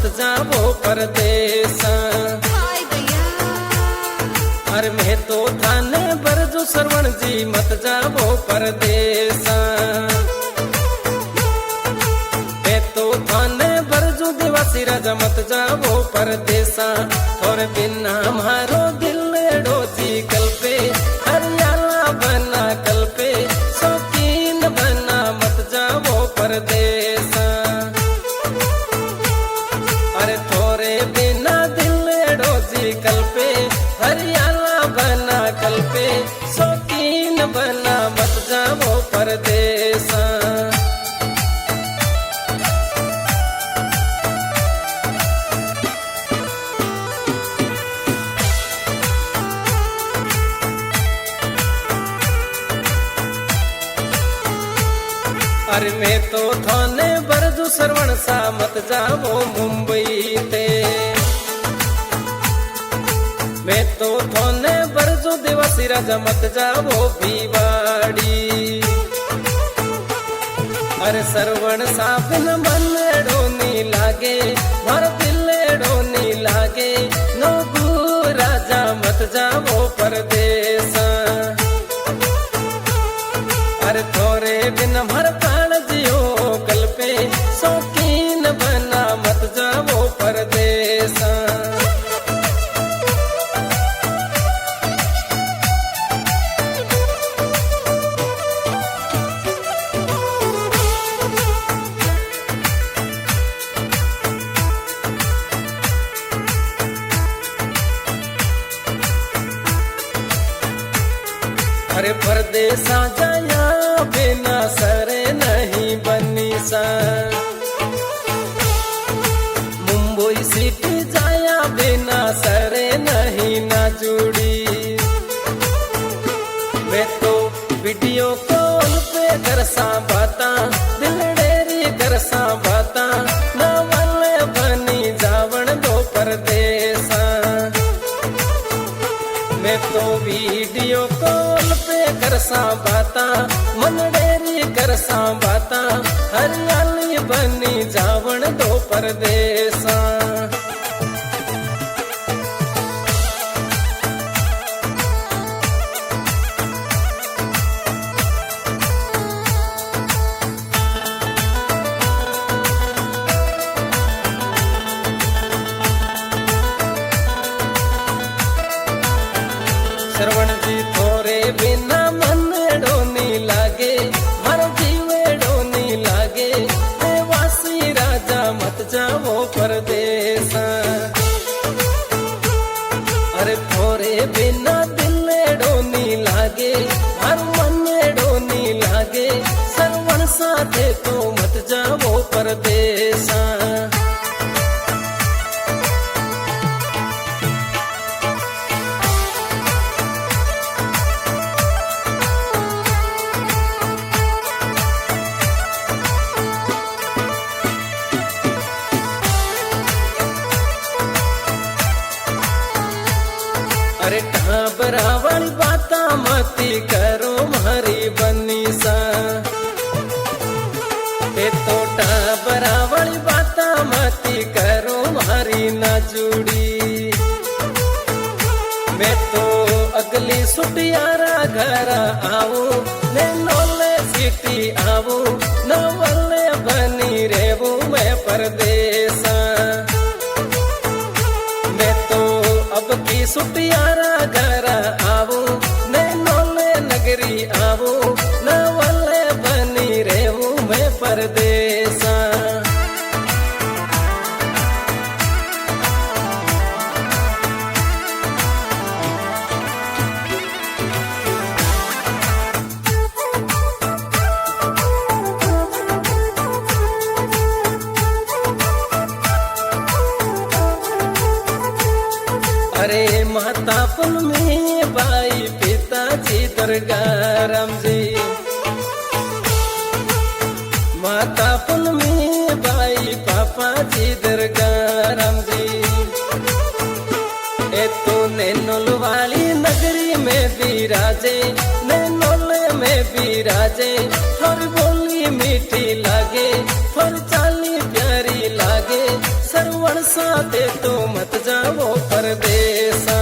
मत जावो परदेसा। अरे मैं तो थाने बरजू श्रवण जी मत जावो परदेसा। मैं तो थाने बरजू दिवासी राजा मत जावो परदेसा। और बिना मारो दिल डोजी कल्पे हरियाला बना कल्पे शौकीन बना मत जावो परदेसा। अरे थोरे बिना दिल डोजी कल्पे हरियाला बना कल्पे शौकीन बना मत जावो परदेसा। अरे मैं तो थाने बरजू श्रवण सा मत जावो मुंबई ते। मैं तो थाने बरजू दिवासी राजा मत जावो भिवाड़ी। अरे श्रवण सा बिन मन डोनी लागे मार दिल डोनी लागे नोगू राजा मत जावो परदेसा। अरे थोरे बिन मर प्राण जियो कल्पे शौकीन बना मत जावो परदेसा। अरे परदेसा जाया बिना सरे नहीं बनी सा। मुंबई सिटी जाया बिना सरे नहीं ना जुड़ी। मैं तो वीडियो कॉल पे कर सा बाता दिल डेरी कर सा बाता ना वाले बनी जावण दो परदेसा। मैं तो वीडियो कॉल पे कर सा बाता मन डेरी कर सा बाता हरियाली बनी जावण दो परदेसा। श्रवण जी थोरे बिना मन डोनी लागे हर जीवे डोनी लागे देवासी राजा मत जावो परदेसा। अरे थोरे बिना दिल डोनी लागे हर मन डोनी लागे श्रवण साथे तो मत जावो परदेसा। अरे ढाबरा वाली बाता मती करो मारी बनी सा। ते तो ढाबरा वाली बाता मती करो मारी ना जुड़ी। मैं तो अगली सुटियारा घर आऊं ने नोले सिटी आऊं न वल्ले बनी रेवू मैं परदेसा। मैं तो अब की सुटियारा घर आऊं ने नोले नगरी आऊं न वल्ले बनी रेवू मैं परदेसा। अरे माता पुल में भाई पिताजी दरगाह राम जी। माता पुल में भाई पापा जी दरगाह राम जी। ए तो नैनोल वाली नगरी में विराजे नैनोल में विराजे हर बोली मीठी लागे हर चाली प्यारी लागे श्रवण सा ते तो मत जावो परदेसा।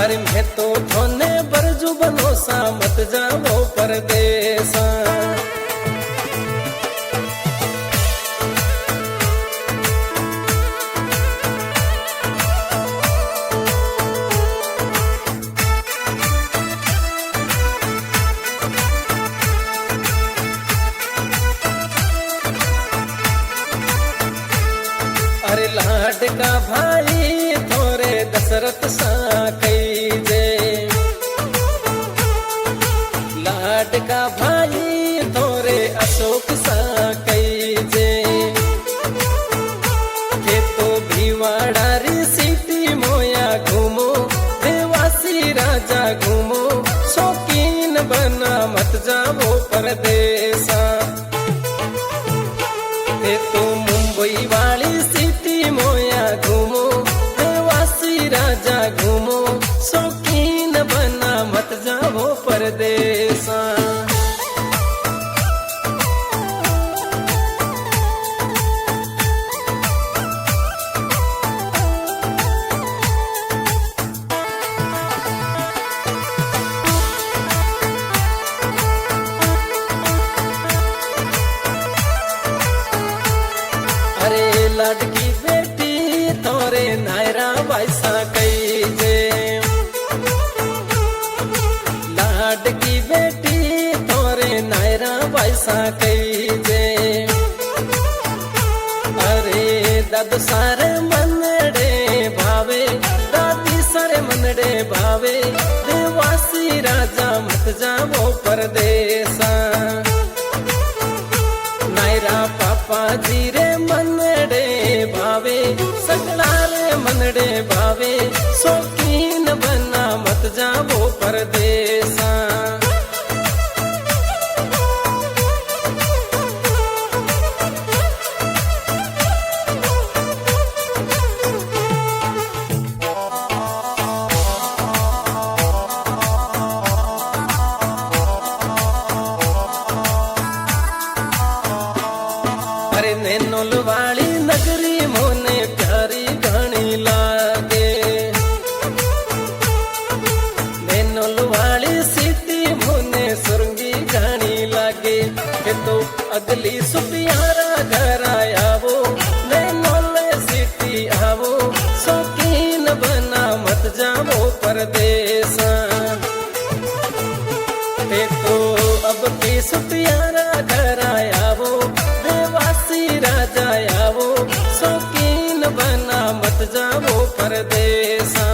अरे मैं तो थोने बरजू बनोसा मत जावो परदेसा। अरे लाड का भाई थोरे दशरथ सा कई जे, लाड का भाई थोरे अशोक सा कई जे। के तो भिवाड़ी सिटी मोया घूमो, देवासी राजा घूमो, शौकीन बना मत जावो परदेसा। के तो मुंबई वाली मोया घूमो, देवासी राजा घूमो, शौकीन बना मत जाओ परदेसा। अरे लड़की बेटी थोरे नायरा वैसा कई जे, लाडकी बेटी थोरे नायरा वैसा कई जे। अरे दद सारे मनडे भावे, दादी सारे मनडे भावे, देवासी राजा मत जावो परदेसा। नायरा पापा जी रे मनडे भावे, सगला रे मनडे भावे, शौकीन बना मत जावो परदेसा। अरे नैनोल वाली नगरी मोने प्यारी घणी लागे, नैनोल वाली सिटी मोने सुरंगी घणी लागे। के तो अगली सुपियारा घर आवो, नैनोल सिटी आवो, शौकीन बना मत जावो परदेसा। के तो अब की सुपियारा घर आवो, देवासी राजा आवो, शौकीन बना मत जावो परदेसा।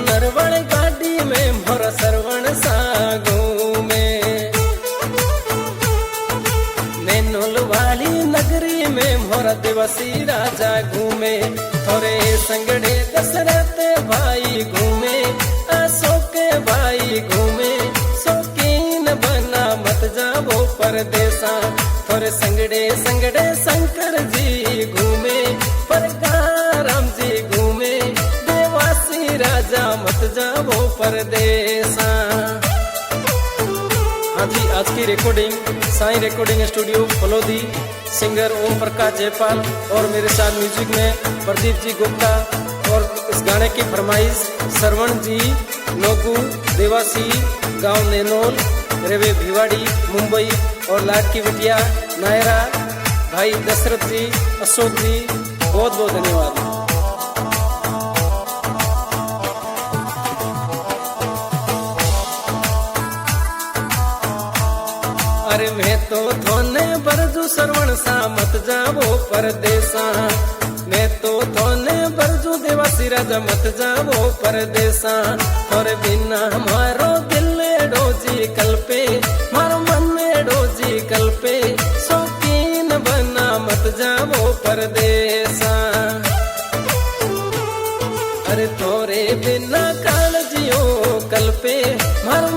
नरवण गाड़ी में मोरा सरवण सागू में, नैनोल वाली नगरी में मोरा देवासी राजा घूमे, थोरे संगड़े दशरथ भाई घूमे, अशोक भाई घूमे, शौकीन बना मत जावो परदेसा। थोरे संगड़े संगड़े शंकर जी घूमे, परगाराम जी घूमे, राजा मत जावो परदेसा। हाँ जी, आज की recording Sai recording studio Phalodi, singer Om Prakash Jaipal और मेरे साथ म्यूजिक में प्रदीप जी गुप्ता। और इस गाने की फरमाइश श्रवण जी नोगू, देवासी गांव नैनोल, रेवे भिवाड़ी मुंबई, और लाड की बिटिया नायरा, भाई दशरथ जी, अशोक जी, बहुत बहुत धन्यवाद। अरे मैं तो थोने बरजू श्रवण सा मत जावो परदेसा, मैं तो थोने बरजू देवासी राजा मत जावो परदेसा। और बिना मारो दिल डोजी कल्पे, मारो मन डोजी कल्पे, शौकीन बना मत जावो परदेसा। अरे थोरे बिना काल जियो कल पे मारो